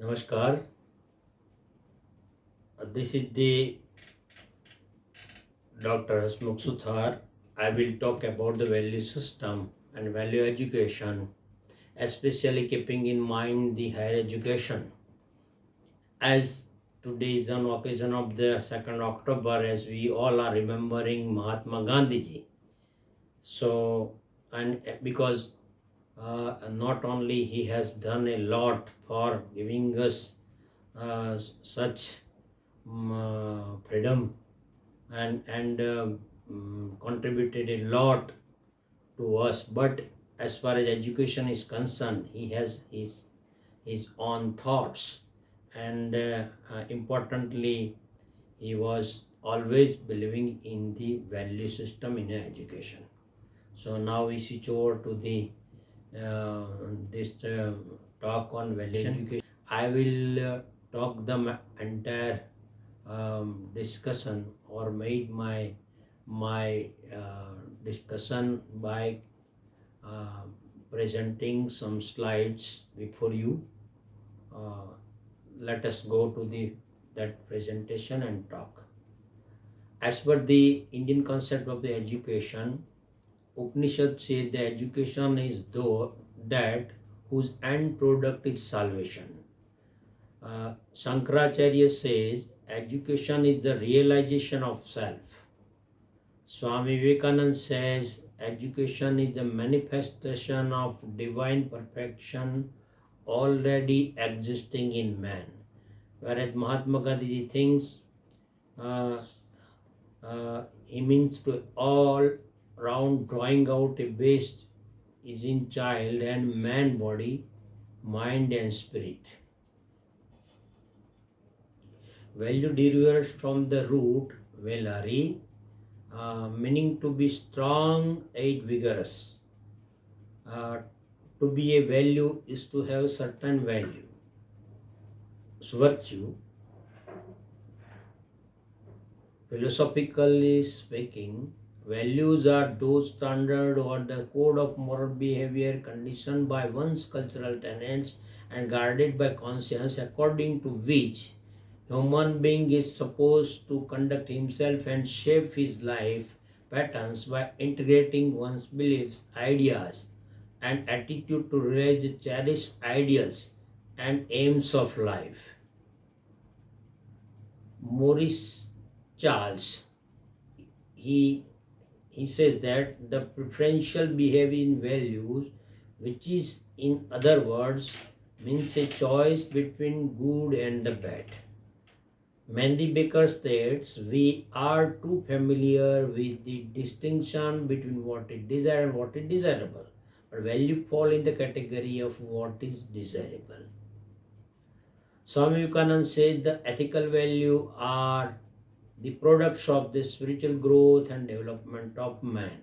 Namaskar. This is the Dr.Hasmukh Suthar. I will talk about the value system and value education, especially keeping in mind the higher education. As today is on occasion of the 2nd October, as we all are remembering Mahatma Gandhi ji. So, and because not only he has done a lot for giving us such freedom and contributed a lot to us, but as far as education is concerned, he has his own thoughts, and importantly, he was always believing in the value system in education. So now we switch over to the this talk on value education. I will talk the entire discussion, or made my discussion by presenting some slides before you. Let us go to that presentation and talk. As per the Indian concept of the education, Upanishad say the education is that whose end product is salvation. Shankaracharya says education is the realization of self. Swami Vivekananda says education is the manifestation of divine perfection already existing in man. Whereas Mahatma Gandhi thinks he means to all round drawing out a base is in child and man body, mind and spirit. Value derives from the root velari, meaning to be strong and vigorous. To be a value is to have certain value. Virtue, philosophically speaking, values are those standards or the code of moral behavior conditioned by one's cultural tenets and guarded by conscience, according to which human being is supposed to conduct himself and shape his life patterns by integrating one's beliefs, ideas, and attitude to realize the cherished ideals and aims of life. Maurice Charles, he says that the preferential behavior in values, which is in other words means a choice between good and the bad. Mandy Baker states, we are too familiar with the distinction between what is desired and what is desirable, but value fall in the category of what is desirable. Swami Vivekananda said the ethical value are the products of the spiritual growth and development of man.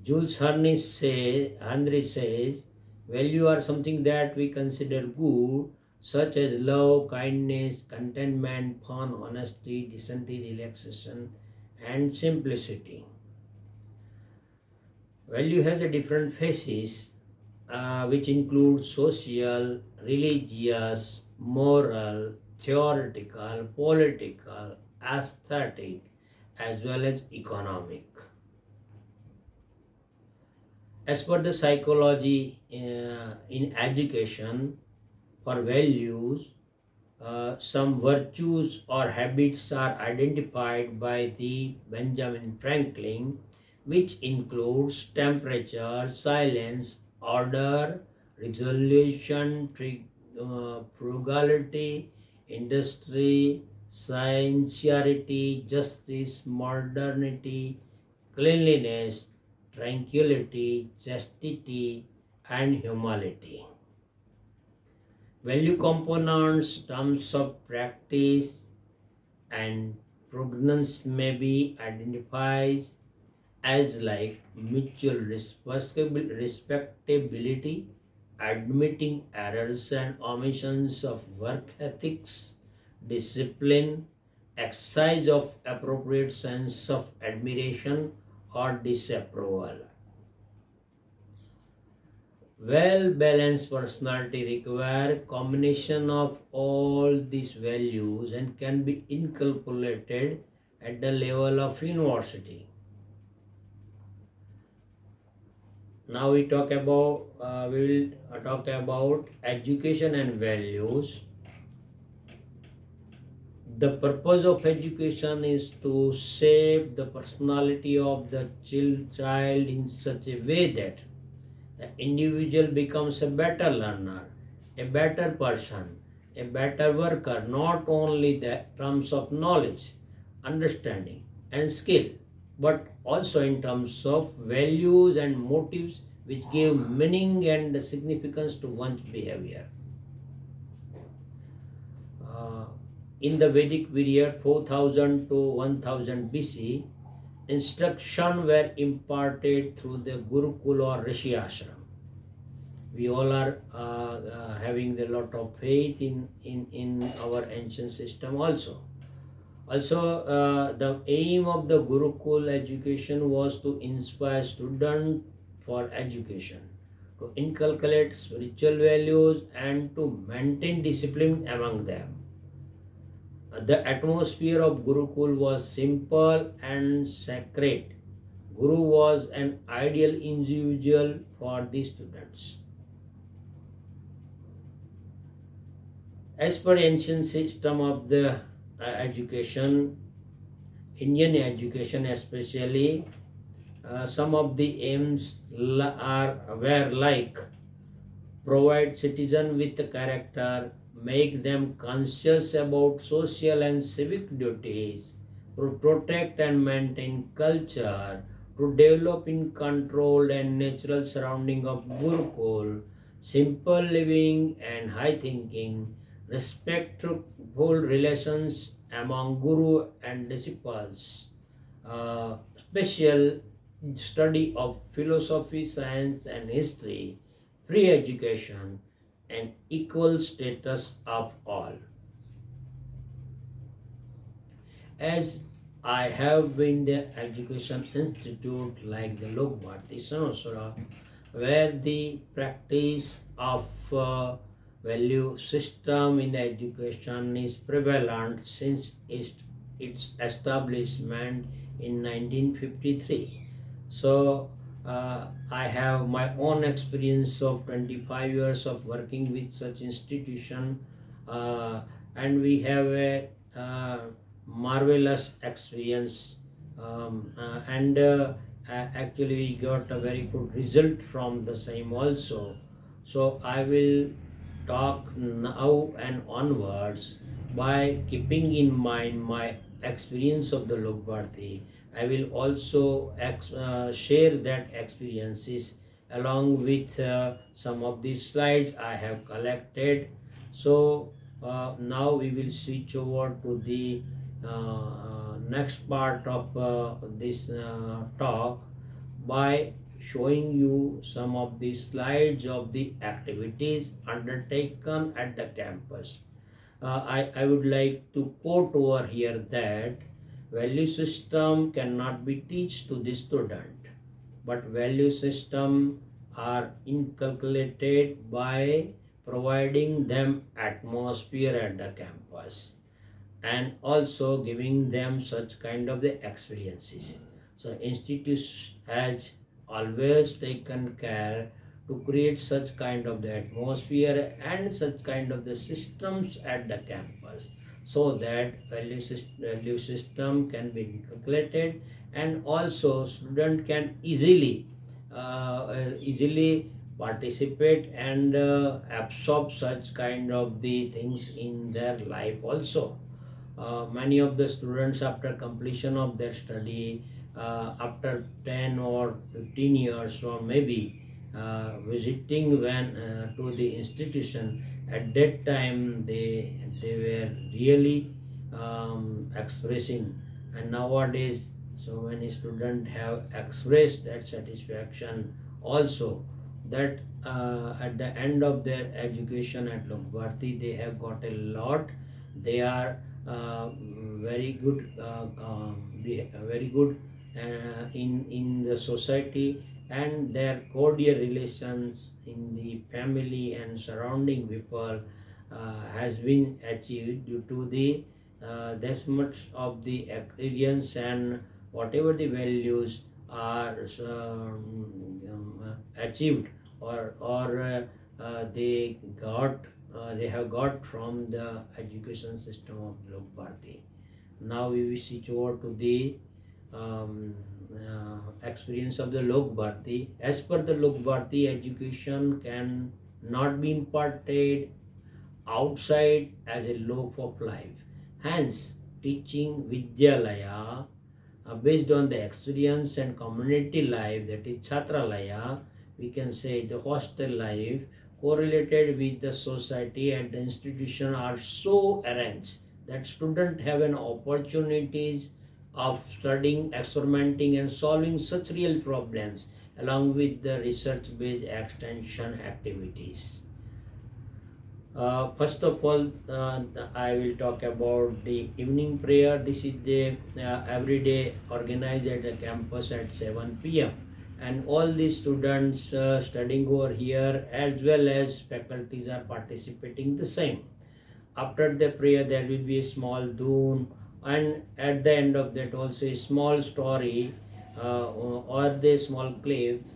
Jules Henry says, value are something that we consider good, such as love, kindness, contentment, fun, honesty, decency, relaxation, and simplicity. Value has a different phases, which include social, religious, moral, theoretical, political, aesthetic, as well as economic. As per the psychology in education, for values, some virtues or habits are identified by the Benjamin Franklin, which includes temperature, silence, order, resolution, frugality, industry, sincerity, justice, modernity, cleanliness, tranquility, chastity, and humility. Value components, terms of practice, and prognance may be identified as like mutual respectability, admitting errors and omissions of work ethics, discipline, exercise of appropriate sense of admiration or disapproval. Well-balanced personality require combination of all these values and can be inculcated at the level of university. Now we will talk about education and values. The purpose of education is to shape the personality of the child in such a way that the individual becomes a better learner, a better person, a better worker, not only in terms of knowledge, understanding, and skill, but also in terms of values and motives which give meaning and significance to one's behavior. Uh, in the Vedic period 4000 to 1000 BC, instruction were imparted through the Gurukul or Rishi ashram. We all are having a lot of faith in our ancient system also. Also, the aim of the Gurukul education was to inspire students for education, to inculcate spiritual values and to maintain discipline among them. The atmosphere of Gurukul was simple and sacred. Guru was an ideal individual for the students. As per ancient system of the education, Indian education especially, some of the aims were like provide citizen with character, make them conscious about social and civic duties, to protect and maintain culture, to develop in controlled and natural surrounding of Gurukul, simple living and high thinking, respectful relations among Guru and disciples, special study of philosophy, science, and history, free education, and equal status of all. As I have been the education institute like the Lokbharati, Sanosara, where the practice of value system in education is prevalent since its establishment in 1953. So I have my own experience of 25 years of working with such institution, and we have a marvelous experience, and actually we got a very good result from the same also. So I will talk now and onwards by keeping in mind my experience of the Lokbharati. I will also share that experiences along with some of the slides I have collected. So now we will switch over to the next part of this talk by showing you some of the slides of the activities undertaken at the campus. I would like to quote over here that value system cannot be taught to the student, but value system are inculcated by providing them atmosphere at the campus and also giving them such kind of the experiences. So institute has always taken care to create such kind of the atmosphere and such kind of the systems at the campus so that value system can be inculcated and also student can easily participate and absorb such kind of the things in their life also. Many of the students after completion of their study, after 10 or 15 years or maybe visiting when to the institution, at that time they were really expressing, and nowadays so many students have expressed that satisfaction also that at the end of their education at Lokbharati they have got a lot. They are very good, very good in the society, and their cordial relations in the family and surrounding people has been achieved due to the this much of the experience and whatever the values are achieved or they have got from the education system of Lokbharati. Now we will switch over to the experience of the Lokbharati. As per the Lokbharati, education can not be imparted outside as a law of life. Hence, teaching Vidyalaya based on the experience and community life, that is Chhatralaya, we can say the hostel life correlated with the society and the institution are so arranged that students have an opportunities of studying, experimenting and solving such real problems along with the research-based extension activities. First of all, I will talk about the evening prayer. This is the every day organized at the campus at 7 p.m. And all the students studying over here as well as faculties are participating the same. After the prayer, there will be a small dhoon, and at the end of that also a small story or the small clips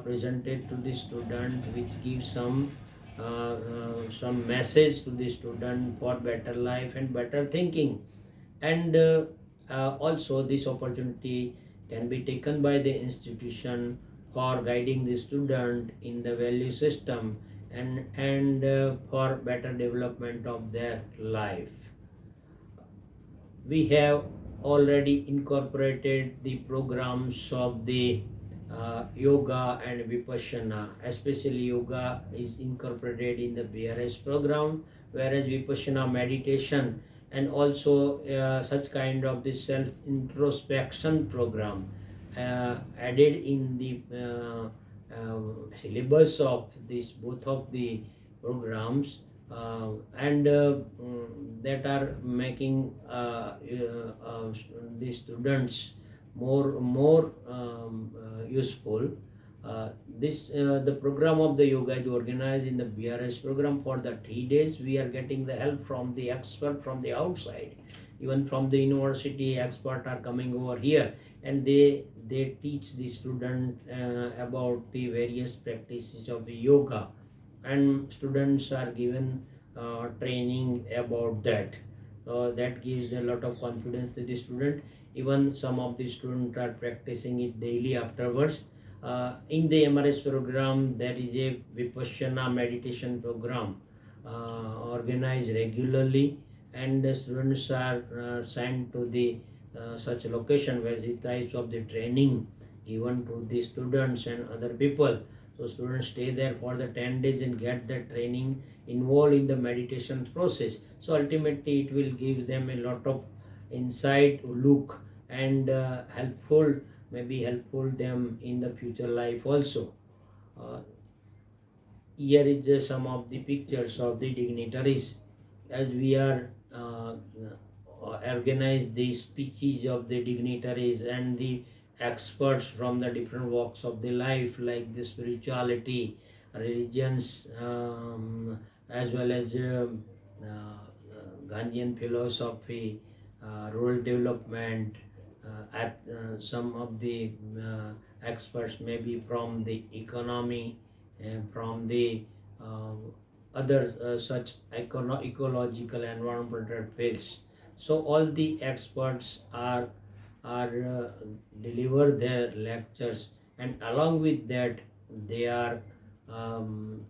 presented to the student, which gives some message to the student for better life and better thinking. And also this opportunity can be taken by the institution for guiding the student in the value system and for better development of their life. We have already incorporated the programs of the yoga and vipassana. Especially yoga is incorporated in the BRS program, whereas vipassana meditation and also such kind of the self introspection program added in the syllabus of this both of the programs and that are making the students more useful. The program of the yoga is organized in the BRS program for the 3 days. We are getting the help from the expert from the outside, even from the university. Experts are coming over here and they teach the student about the various practices of the yoga, and students are given training about that. That gives a lot of confidence to the student. Even some of the students are practicing it daily afterwards. In the MRS program, there is a Vipassana meditation program organized regularly, and the students are sent to the such location where the types of the training given to the students and other people. So students stay there for the 10 days and get the training involved in the meditation process. So ultimately it will give them a lot of insight, look, and maybe helpful them in the future life also. Here is some of the pictures of the dignitaries as we are organize the speeches of the dignitaries and the experts from the different walks of the life, like the spirituality, religions, as well as Gandhian philosophy, rural development. Some of the experts may be from the economy and from the uh, other such ecological environmental fields. So all the experts are deliver their lectures, and along with that they are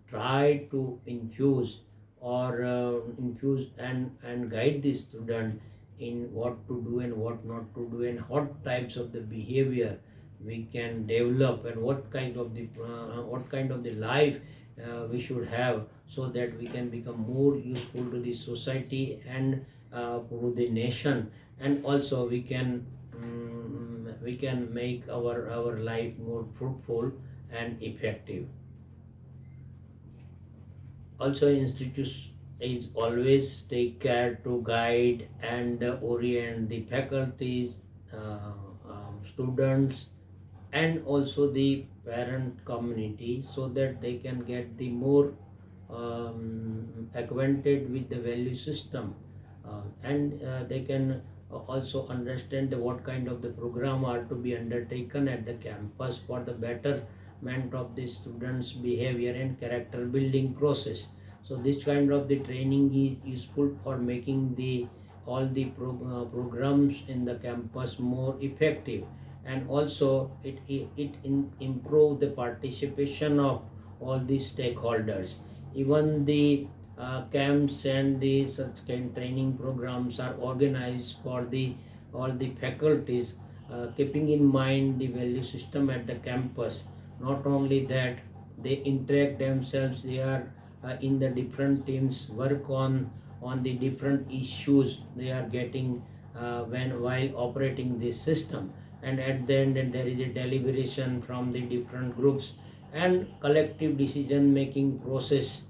try to infuse and guide the student in what to do and what not to do, and what types of the behavior we can develop, and what kind of the life we should have, so that we can become more useful to the society and to the nation, and also we can make our life more fruitful and effective. Also, institutes is always take care to guide and orient the faculties, students, and also the parent community, so that they can get the more acquainted with the value system, and they can also understand what kind of the program are to be undertaken at the campus for the betterment of the students behavior and character building process. So this kind of the training is useful for making the all the programs in the campus more effective, and also it improve the participation of all the stakeholders. Even the camps and the such kind training programs are organized for the all the faculties, keeping in mind the value system at the campus. Not only that, they interact themselves, they are in the different teams, work on the different issues they are getting when while operating this system, and at the end there is a deliberation from the different groups, and collective decision making process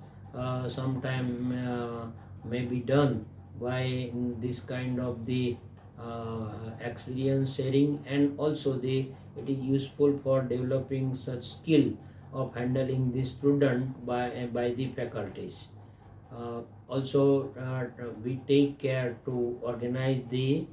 sometime may be done by this kind of the experience sharing, and also it is useful for developing such skill of handling the student by the faculties. Also, we take care to organize the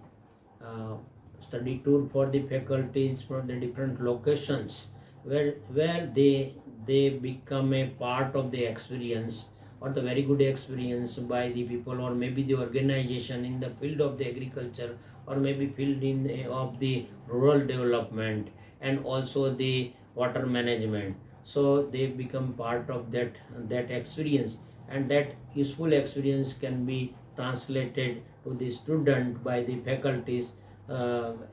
uh, study tour for the faculties for the different locations, where they become a part of the experience, or the very good experience by the people, or maybe the organization in the field of the agriculture, or maybe field in of the rural development, and also the water management. So they become part of that experience, and that useful experience can be translated to the student by the faculties,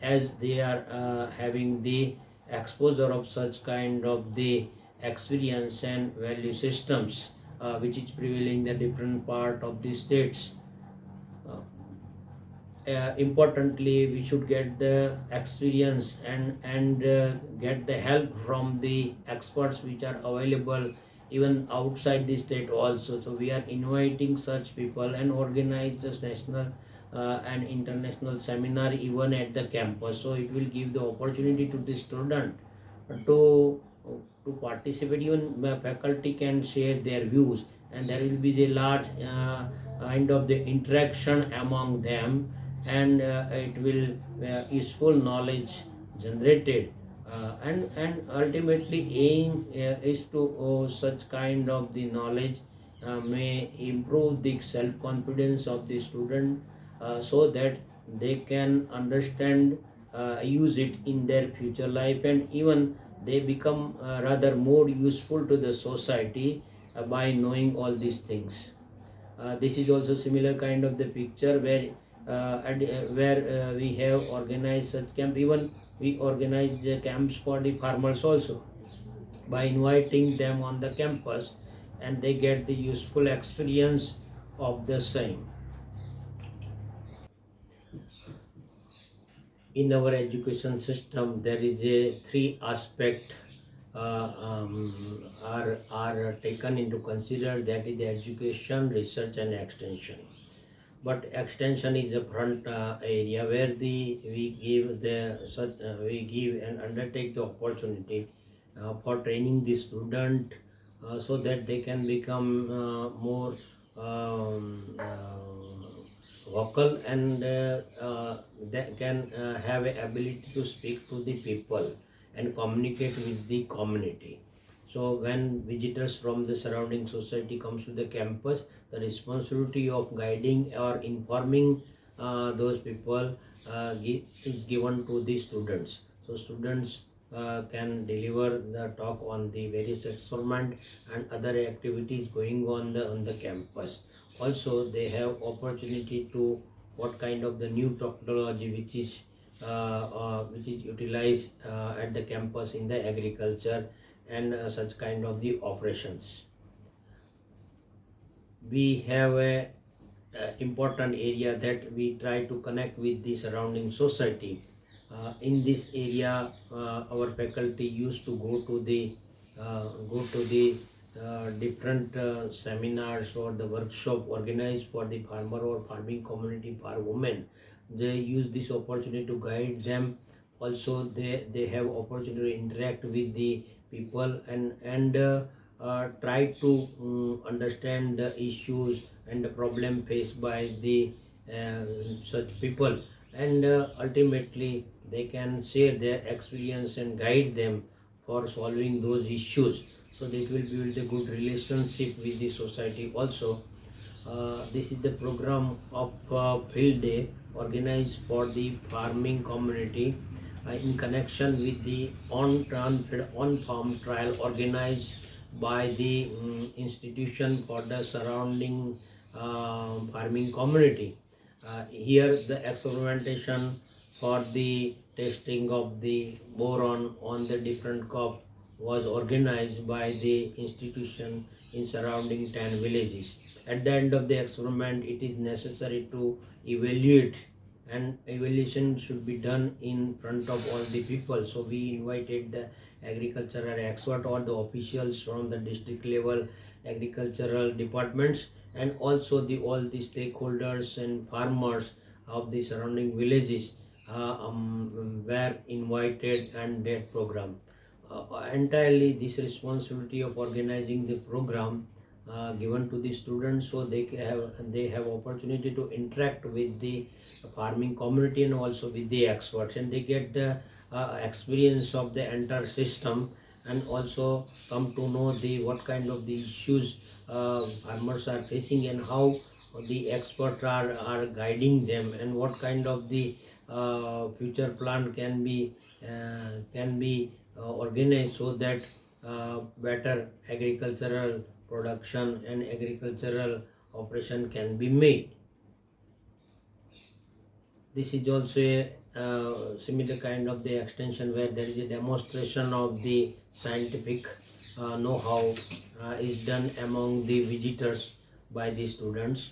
as they are having the exposure of such kind of the experience and value systems which is prevailing the different part of the states. Uh, Importantly, we should get the experience and get the help from the experts which are available even outside the state also. So we are inviting such people and organize this national and international seminar even at the campus, so it will give the opportunity to the student to to participate. Even faculty can share their views, and there will be the large kind of the interaction among them, and it will useful knowledge generated, and ultimately aim is to such kind of the knowledge may improve the self confidence of the student, so that they can understand, use it in their future life, and even they become rather more useful to the society by knowing all these things. This is also similar kind of the picture where where we have organized such camp. Even we organize the camps for the farmers also, by inviting them on the campus, and they get the useful experience of the same. In our education system, there is a three aspect are taken into consider, that is the education, research, and extension. But extension is a front area where the we give and undertake the opportunity for training the student, so that they can become more vocal, and they can have a ability to speak to the people and communicate with the community. So when visitors from the surrounding society comes to the campus, the responsibility of guiding or informing those people is given to the students. So students can deliver the talk on the various experiment and other activities going on the campus. Also, they have opportunity to what kind of the new technology which is utilized at the campus in the agriculture, and such kind of the operations. We have a important area that we try to connect with the surrounding society. In this area, our faculty used to go to the different seminars or the workshop organized for the farmer or farming community for women. They use this opportunity to guide them also they have opportunity to interact with the people and try to understand the issues and the problem faced by the uh, such people, and ultimately they can share their experience and guide them for solving those issues, so that will build a good relationship with the society also. This is the program of field day organized for the farming community in connection with the on-farm trial organized by the institution for the surrounding farming community. Here the experimentation for the testing of the boron on the different crop was organized by the institution in surrounding 10 villages. At the end of the experiment, it is necessary to evaluate, and evaluation should be done in front of all the people. So we invited the agricultural expert or the officials from the district level agricultural departments, and also the all the stakeholders and farmers of the surrounding villages were invited and that program. Entirely this responsibility of organizing the program given to the students, so they have opportunity to interact with the farming community and also with the experts, and they get the experience of the entire system, and also come to know the what kind of the issues farmers are facing and how the experts are guiding them, and what kind of the future plan can be organized so that better agricultural production and agricultural operation can be made. This is also a similar kind of the extension where there is a demonstration of the scientific know-how is done among the visitors by the students.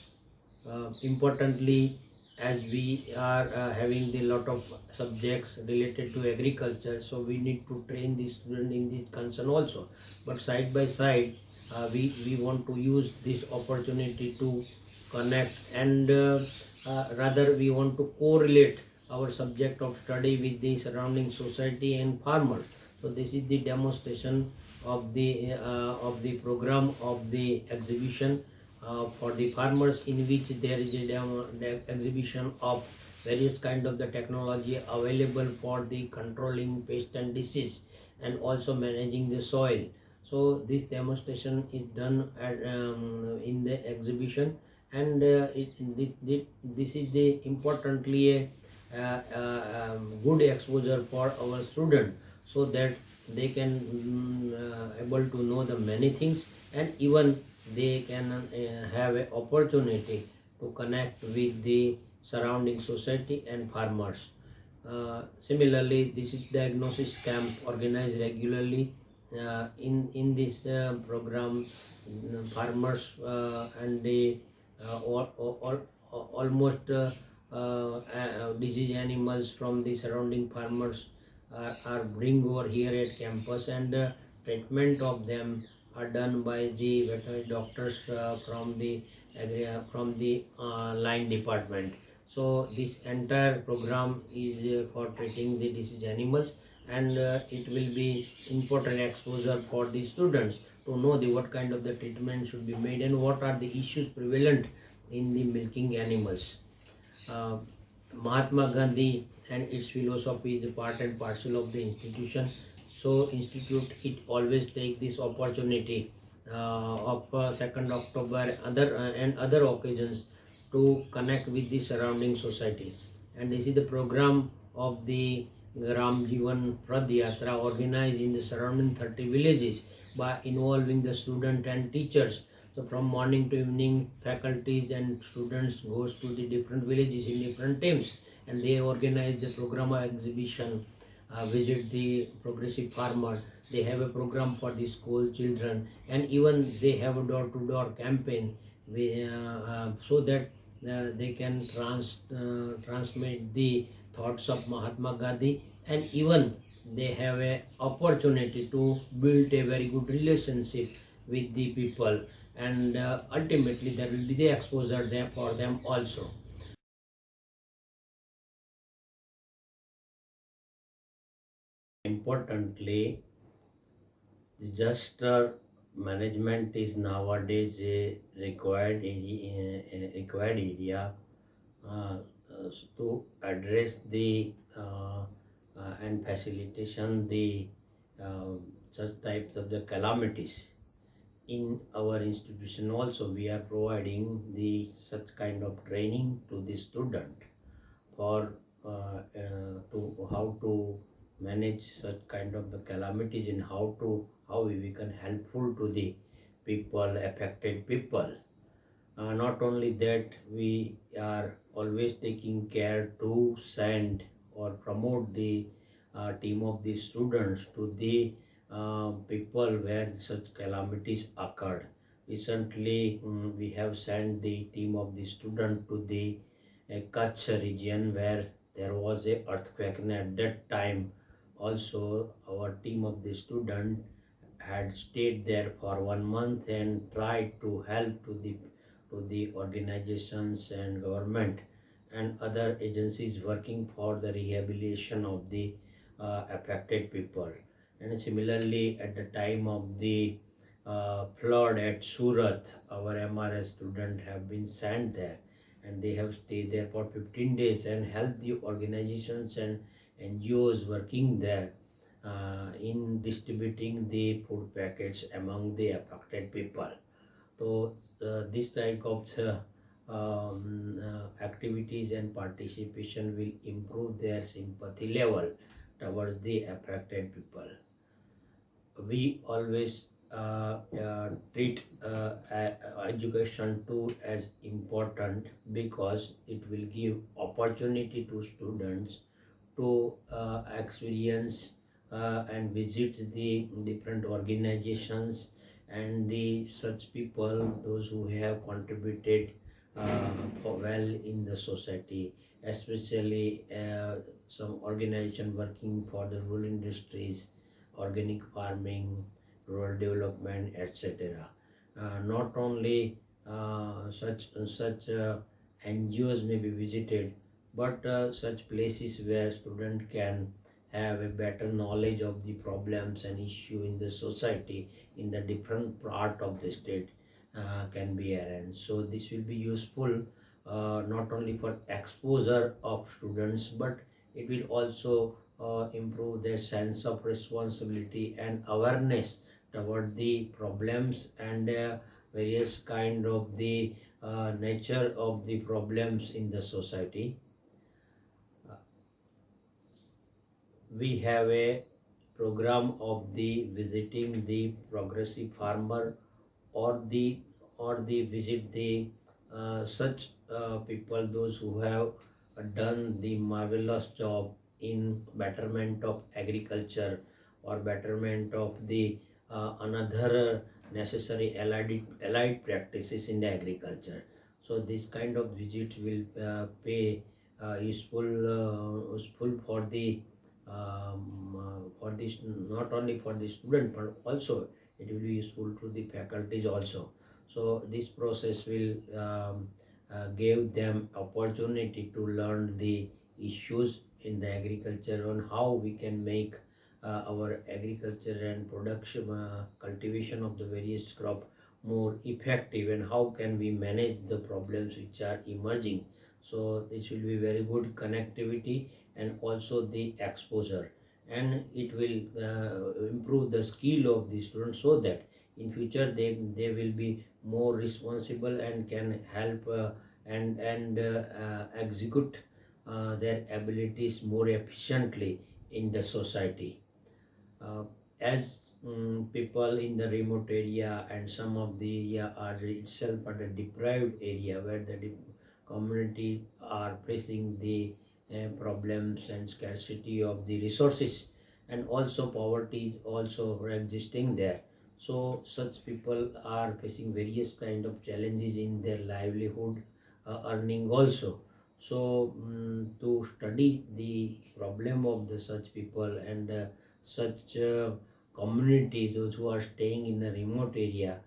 Importantly, as we are having the lot of subjects related to agriculture, so we need to train the student in this concern also. But side by side, we want to use this opportunity to connect, and rather we want to correlate our subject of study with the surrounding society and farmers. So this is the demonstration of the program of the exhibition for the farmers, in which there is a exhibition of various kind of the technology available for the controlling pest and disease and also managing the soil. So this demonstration is done in the exhibition, and this is the importantly a good exposure for our student, so that they can able to know the many things, and even they can have an opportunity to connect with the surrounding society and farmers. Similarly, this is diagnosis camp organized regularly. In this program, farmers and the almost disease animals from the surrounding farmers are bring over here at campus, and treatment of them are done by the veterinary doctors from the line department. So this entire program is for treating the disease animals, and it will be important exposure for the students to know the what kind of the treatment should be made and what are the issues prevalent in the milking animals. uh, Mahatma Gandhi and its philosophy is a part and parcel of the institution. So institute it always take this opportunity of 2nd October and other occasions to connect with the surrounding society. And this is the program of the Gram Jivan Prad Yatra organized in the surrounding 30 villages by involving the student and teachers. So from morning to evening, faculties and students goes to the different villages in different teams, and they organize the program or exhibition, visit the progressive farmer. They have a program for the school children, and even they have a door-to-door campaign so that they can transmit the thoughts of Mahatma Gandhi, and even they have a opportunity to build a very good relationship with the people, and ultimately there will be the exposure there for them also. Importantly, disaster management is nowadays a required area uh, to address the and facilitation the uh, such types of the calamities. In our institution also we are providing the such kind of training to the student for to how to manage such kind of the calamities and how we can helpful to the people, affected people. Not only that, we are always taking care to send or promote the team of the students to the people where such calamities occurred. Recently, we have sent the team of the student to the Kutch region where there was a earthquake, and at that time also our team of the student had stayed there for 1 month and tried to help to the organizations and government and other agencies working for the rehabilitation of the affected people. And similarly, at the time of the flood at Surat, our MRS students have been sent there and they have stayed there for 15 days and helped the organizations and NGOs working there in distributing the food packets among the affected people. So this type of activities and participation will improve their sympathy level towards the affected people. We always treat education too as important because it will give opportunity to students to experience and visit the different organizations and the such people, those who have contributed well in the society, especially some organization working for the rural industries, organic farming, rural development, etc. Not only such NGOs may be visited, but such places where student can have a better knowledge of the problems and issue in the society in the different part of the state can be arranged. So this will be useful not only for exposure of students, but it will also improve their sense of responsibility and awareness toward the problems and various kind of the nature of the problems in the society. We have a program of the visiting the progressive farmer or the visit the such people, those who have done the marvelous job in betterment of agriculture or betterment of the another necessary allied practices in the agriculture. So this kind of visit will pay useful for this, not only for the student but also it will be useful to the faculties also. So this process will give them opportunity to learn the issues in the agriculture on how we can make our agriculture and production cultivation of the various crop more effective, and how can we manage the problems which are emerging. So this will be very good connectivity and also the exposure, and it will improve the skill of the students so that in future they will be more responsible and can help and execute their abilities more efficiently in the society. uh, as people in the remote area and some of the area are itself at a deprived area where the community are facing the problems and scarcity of the resources, and also poverty is also existing there. So such people are facing various kind of challenges in their livelihood, earning also. So to study the problem of the such people and such community, those who are staying in the remote area,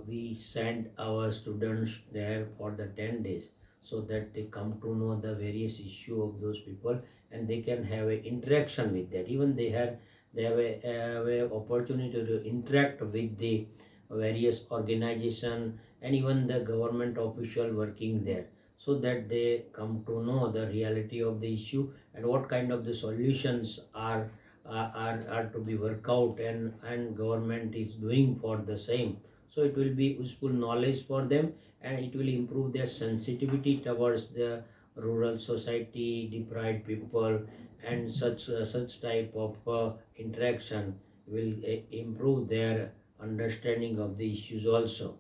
we send our students there for the 10 days so that they come to know the various issue of those people and they can have an interaction with that. Even they have a opportunity to interact with the various organization and even the government official working there, so that they come to know the reality of the issue and what kind of the solutions are to be worked out, and government is doing for the same. So it will be useful knowledge for them, and it will improve their sensitivity towards the rural society, deprived people, and such type of interaction will improve their understanding of the issues also.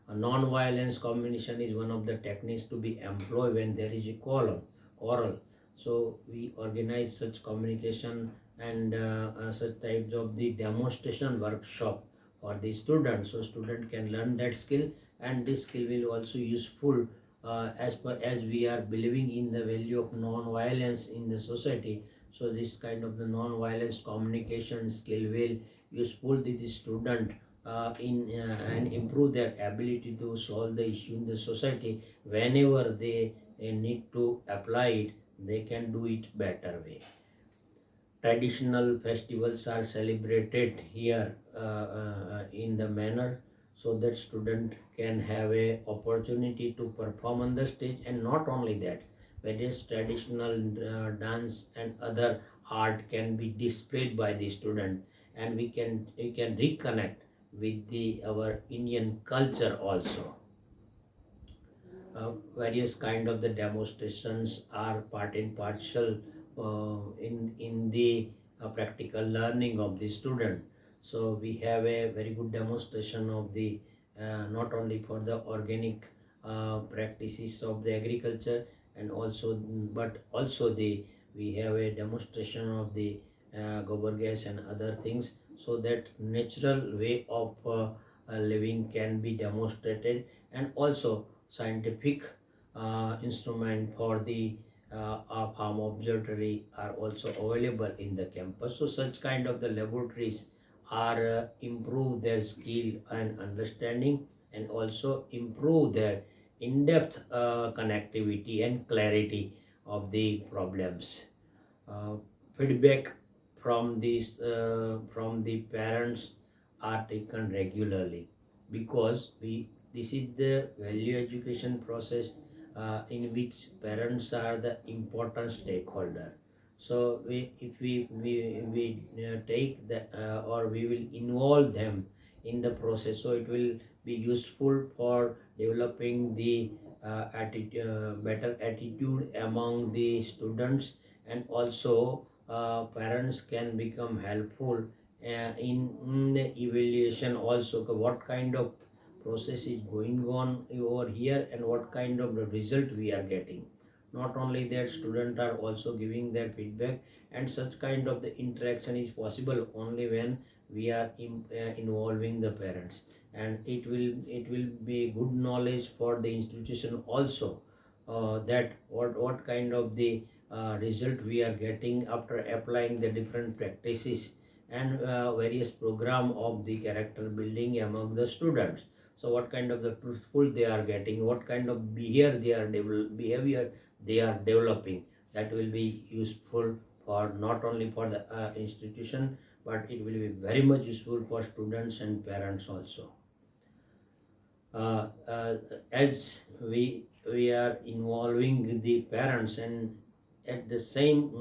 A non-violence communication is one of the techniques to be employed when there is a quarrel. So we organize such communication and such types of the demonstration workshop for the students, so student can learn that skill, and this skill will also useful as we are believing in the value of non-violence in the society. So this kind of the non-violence communication skill will useful to the student and improve their ability to solve the issue in the society. Whenever they need to apply it, they can do it better way. Traditional festivals are celebrated here in the manner, so that student can have a opportunity to perform on the stage. And not only that, various traditional dance and other art can be displayed by the student, and we can reconnect with our Indian culture also. Various kind of the demonstrations are part and parcel in the practical learning of the student. So we have a very good demonstration of the not only for the organic practices of the agriculture, and also but also the we have a demonstration of the gobar gas and other things, so that natural way of living can be demonstrated. And also scientific instrument for the farm observatory are also available in the campus. So such kind of the laboratories are improve their skill and understanding, and also improve their in-depth connectivity and clarity of the problems. Feedback from the parents are taken regularly, because this is the value education process in which parents are the important stakeholder. So if we take the or we will involve them in the process, so it will be useful for developing the better attitude among the students. And also parents can become helpful in the evaluation also, what kind of process is going on over here and what kind of result we are getting. Not only that, students are also giving their feedback, and such kind of the interaction is possible only when we are involving the parents. And it will be good knowledge for the institution also, that what kind of the result we are getting after applying the different practices and various program of the character building among the students. So what kind of the truthful they are getting, what kind of behavior they are developing, that will be useful for not only for the institution, but it will be very much useful for students and parents also. As we are involving the parents, and at the same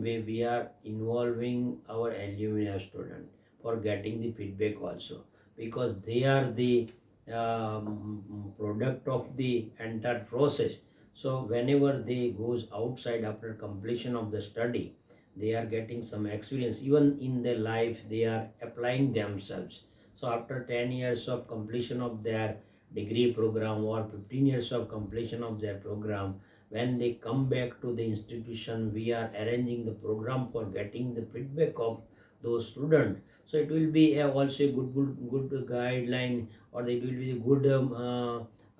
way we are involving our alumni student for getting the feedback also, because they are the product of the entire process. So whenever they goes outside after completion of the study, they are getting some experience. Even in their life they are applying themselves. So after 10 years of completion of their degree program, or 15 years of completion of their program, when they come back to the institution, we are arranging the program for getting the feedback of those students. So it will be also a good guideline, or it will be a good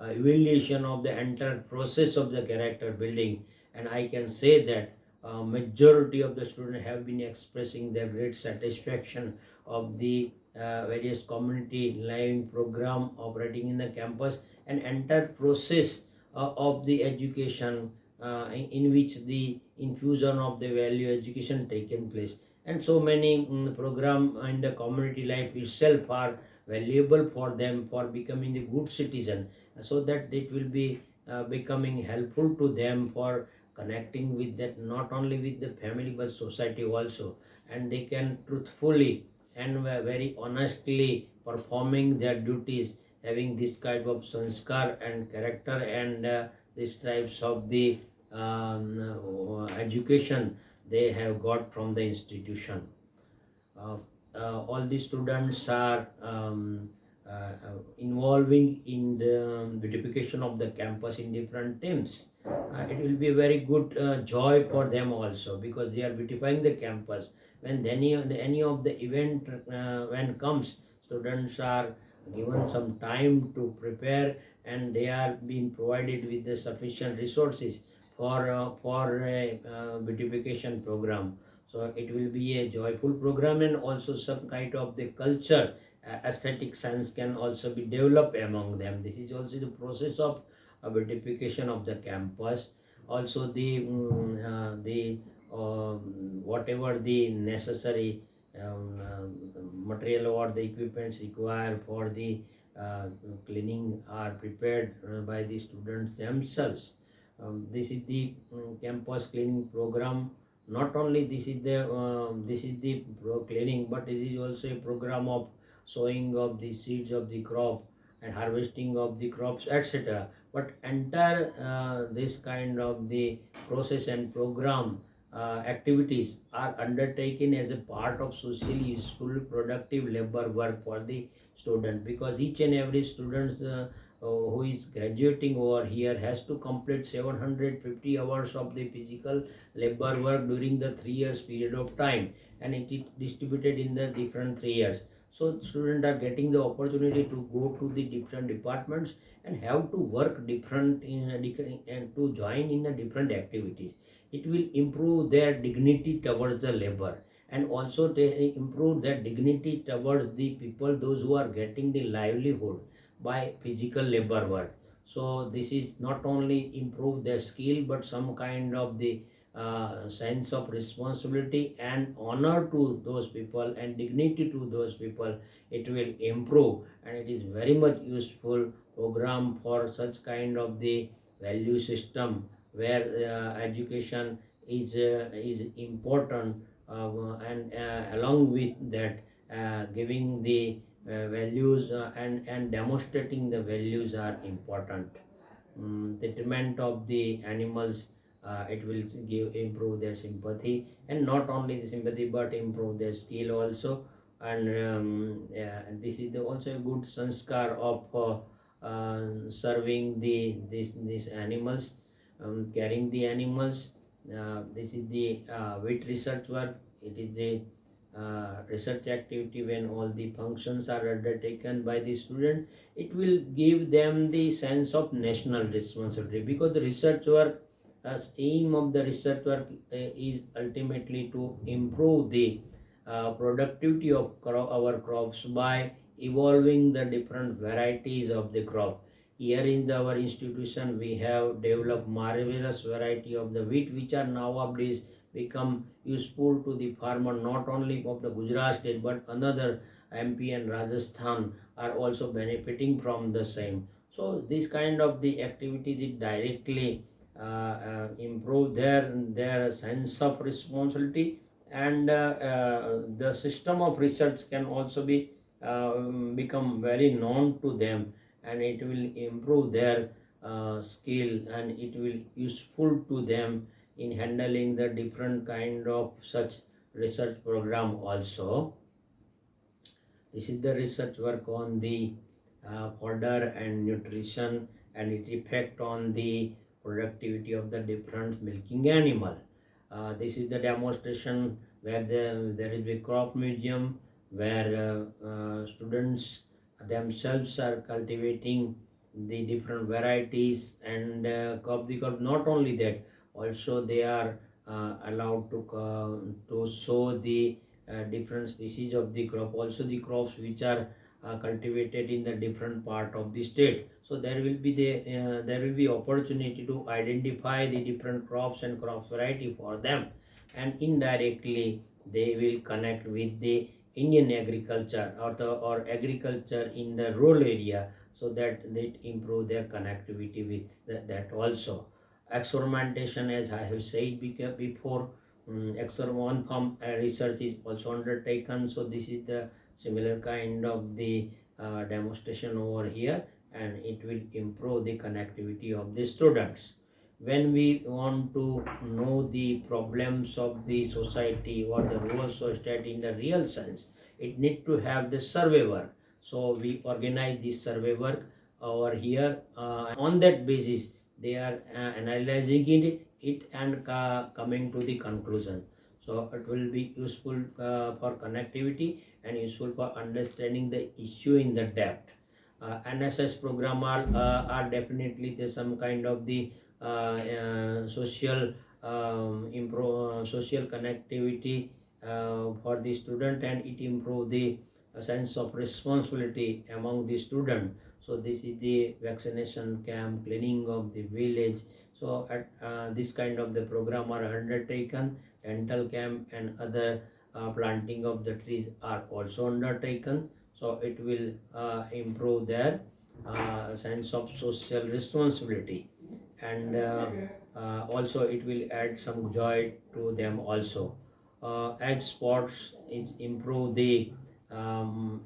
evaluation of the entire process of the character building. And I can say that majority of the students have been expressing their great satisfaction of the various community living program operating in the campus, and entire process of the education in which the infusion of the value education taken place. And so many program in the community life itself are valuable for them for becoming a good citizen, so that it will be becoming helpful to them for connecting with that, not only with the family but society also, and they can truthfully and very honestly performing their duties, having this kind of sanskar and character and these types of the education they have got from the institution. uh, all the students are involving in the beautification of the campus in different teams. It will be a very good joy for them also, because they are beautifying the campus. When any of the event when comes, students are given some time to prepare, and they are being provided with the sufficient resources for a beautification program. So it will be a joyful program, and also some kind of the culture, aesthetic sense can also be developed among them. This is also the process of beautification of the campus. Also the whatever the necessary material or the equipments required for the uh, cleaning are prepared by the students themselves. This is the campus cleaning program. Not only this is the cleaning, but it is also a program of sowing of the seeds of the crop and harvesting of the crops, etc. But entire this kind of the process and program activities are undertaken as a part of socially useful productive labor work for the student, because each and every student who is graduating over here has to complete 750 hours of the physical labor work during the 3 years period of time, and it is distributed in the different 3 years. So students are getting the opportunity to go to the different departments and have to work different and to join in the different activities. It will improve their dignity towards the labor, and also they improve their dignity towards the people, those who are getting the livelihood by physical labor work. So this is not only improve their skill, but some kind of the sense of responsibility and honor to those people and dignity to those people. It will improve, and it is very much useful program for such kind of the value system, where education is important, and along with that giving the values and demonstrating the values are important. The treatment of the animals, it will improve their sympathy, and not only the sympathy but improve their skill also. And this is also a good sanskar of serving these animals, caring the animals. This is the wit research work. It is a research activity when all the functions are undertaken by the student. It will give them the sense of national responsibility, because the research work, as aim of the research work is ultimately to improve the productivity of our crops by evolving the different varieties of the crop. Here in our institution, we have developed marvelous variety of the wheat, which are nowadays become useful to the farmer, not only of the Gujarat state but another MP and Rajasthan are also benefiting from the same. So this kind of the activities, it directly improve their sense of responsibility, and the system of research can also be become very known to them, and it will improve their skill, and it will useful to them in handling the different kind of such research program also. This is the research work on the fodder and nutrition and its effect on the productivity of the different milking animal. This is the demonstration where there is a crop museum, where students themselves are cultivating the different varieties and crop. Because not only that, also they are allowed to sow the different species of the crop, also the crops which are cultivated in the different part of the state. So there will be opportunity to identify the different crops and crop variety for them, and indirectly they will connect with the Indian agriculture or agriculture in the rural area, so that they improve their connectivity with that also. Experimentation, as I have said before, on farm research is also undertaken. So this is the similar kind of the demonstration over here, and it will improve the connectivity of the students. When we want to know the problems of the society or the rural society in the real sense, it need to have the survey work. So we organize this survey work over here. On that basis, they are analyzing it and coming to the conclusion. So it will be useful for connectivity and useful for understanding the issue in the depth. NSS program are definitely there's some kind of the social social connectivity for the student, and it improve the sense of responsibility among the student. So this is the vaccination camp, cleaning of the village. So at this kind of the program are undertaken. Dental camp and other planting of the trees are also undertaken. So it will improve their sense of social responsibility, and also it will add some joy to them also. As sports is improve the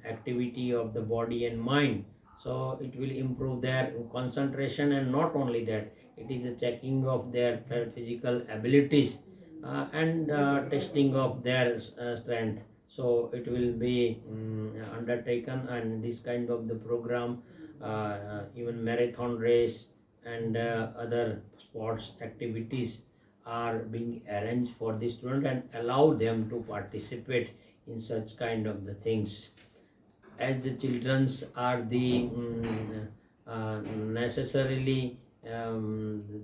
activity of the body and mind, so it will improve their concentration, and not only that, it is a checking of their physical abilities and testing of their strength. So it will be undertaken, and this kind of the program, even marathon race and other sports activities are being arranged for the student and allow them to participate in such kind of the things. As the childrens are the necessarily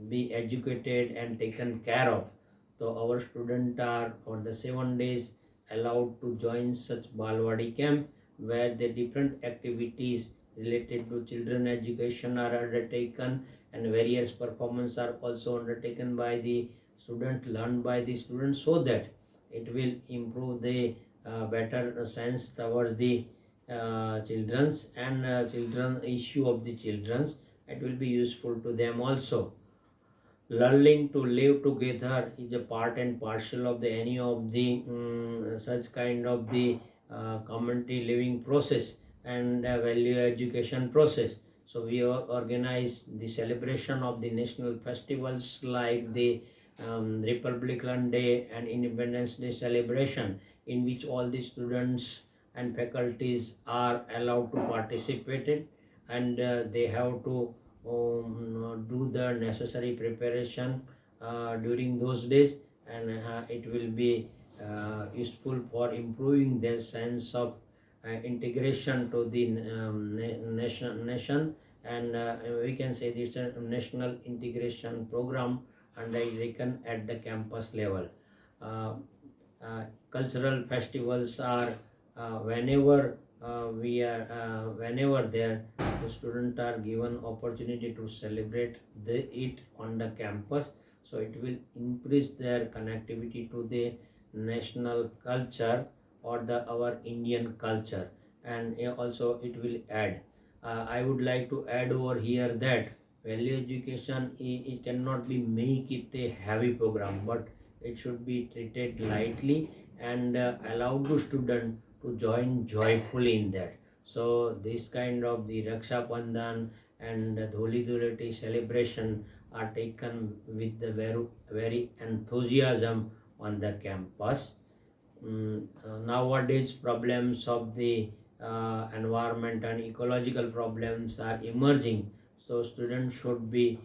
be educated and taken care of, so our students are for the 7 days allowed to join such Balwadi camp, where the different activities related to children education are undertaken, and various performances are also undertaken by the student, learned by the students, so that it will improve the better sense towards the children's and children issue of the children's. It will be useful to them also. Learning to live together is a part and parcel of the any of the such kind of the community living process and value education process. So we organize the celebration of the national festivals like the Republican Day and Independence Day celebration, in which all the students and faculties are allowed to participate in, and they have to do the necessary preparation during those days, and it will be useful for improving their sense of integration to the nation, and we can say this is a national integration program undertaken at the campus level. Cultural festivals are whenever whenever there the students are given opportunity to celebrate it on the campus, so it will increase their connectivity to the national culture or the our Indian culture, and also it will add. I would like to add over here that value education, it cannot be make it a heavy program, but it should be treated lightly and allow the student to join joyfully in that. So this kind of the Raksha Bandhan and the Holi Dhulati celebration are taken with the very enthusiasm on the campus. Nowadays problems of the environment and ecological problems are emerging, so students should be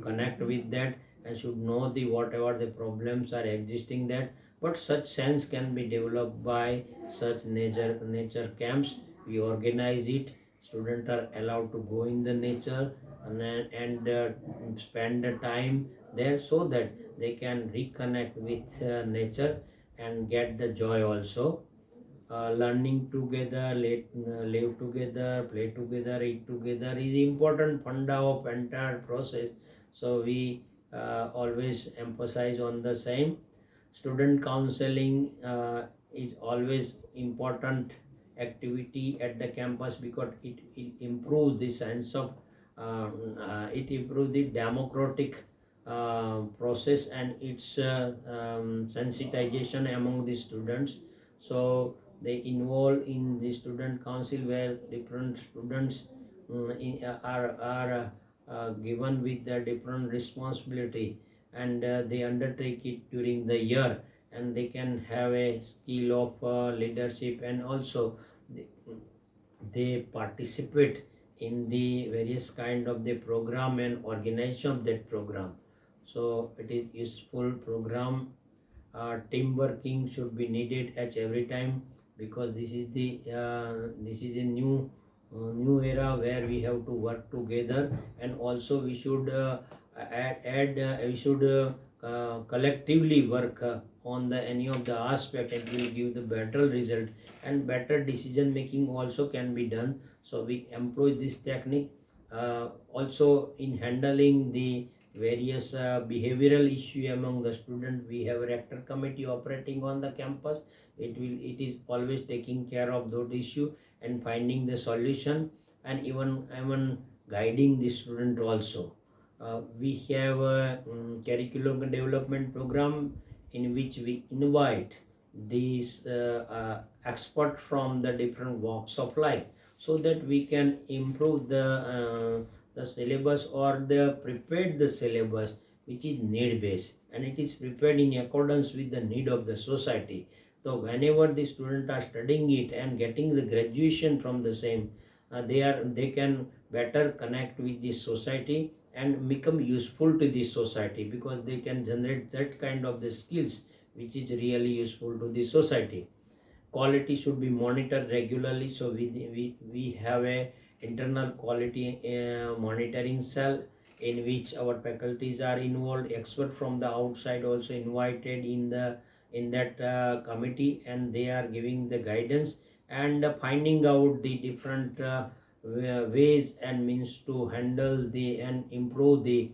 connect with that and should know the whatever the problems are existing that. But such sense can be developed by such nature camps. We organize it, students are allowed to go in the nature and spend the time there, so that they can reconnect with nature and get the joy also. learning together, live together, play together, eat together is important funda of entire process. So we always emphasize on the same. Student counseling is always important activity at the campus because it improves the sense of it improves the democratic process and its sensitization among the students. So they involve in the student council where different students are given with the different responsibility, and they undertake it during the year, and they can have a skill of leadership, and also they, they participate in the various kind of the program and organization of that program. So it is useful program. Team working should be needed at every time, because this is a new era where we have to work together, and also we should we should collectively work on the any of the aspect, and will give the better result, and better decision making also can be done. So we employ this technique also in handling the various behavioral issue among the student. We have a rector committee operating on the campus. It is always taking care of those issue and finding the solution, and even guiding the student also. We have a curriculum development program in which we invite these experts from the different walks of life, so that we can improve the syllabus, or the prepared the syllabus which is need based, and it is prepared in accordance with the need of the society. So whenever the students are studying it and getting the graduation from the same, they can better connect with this society and become useful to this society, because they can generate that kind of the skills which is really useful to the society. Quality should be monitored regularly, so we have a internal quality monitoring cell in which our faculties are involved, expert from the outside also invited in that committee, and they are giving the guidance and finding out the different ways and means to handle the and improve the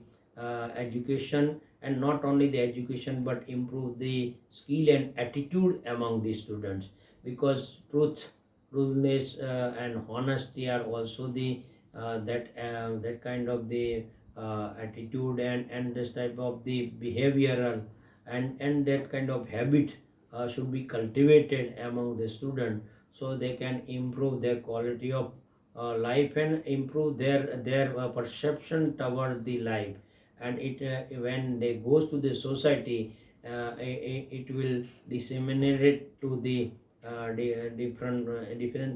education, and not only the education but improve the skill and attitude among the students, because truthfulness and honesty are also the that kind of the attitude, and this type of the behavioral and that kind of habit should be cultivated among the student, so they can improve their quality of life and improve their perception toward the life. And it when they goes to the society, it will disseminate it to the different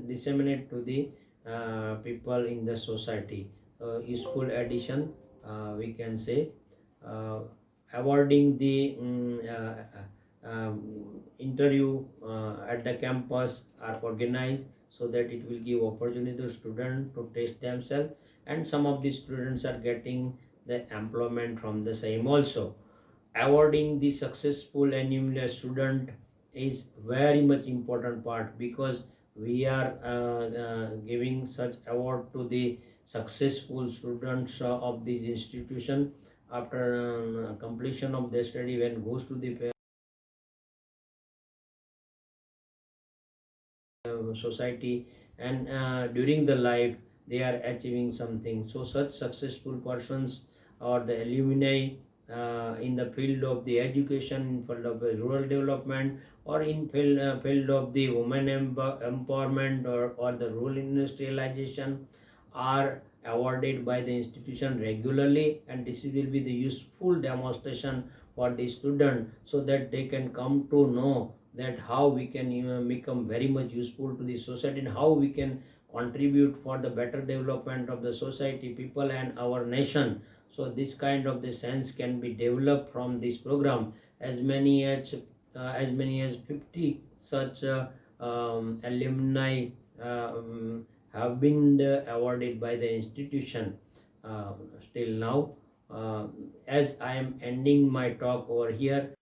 disseminate to the people in the society. Useful addition, we can say. uh, Awarding the interview at the campus are organized, so that it will give opportunity to students to test themselves, and some of the students are getting the employment from the same also. Awarding the successful annual student is very much important part, because we are giving such award to the successful students of this institution after completion of their study, when goes to the society, and during the life they are achieving something. So such successful persons or the alumni in the field of the education, in field of the rural development, or in field of the women empowerment, or the rural industrialization, are awarded by the institution regularly, and this will be the useful demonstration for the student, so that they can come to know that how we can become very much useful to the society, and how we can contribute for the better development of the society, people, and our nation. So this kind of the sense can be developed from this program. As many as 50 such alumni have been awarded by the institution uh, still now. As I am ending my talk over here,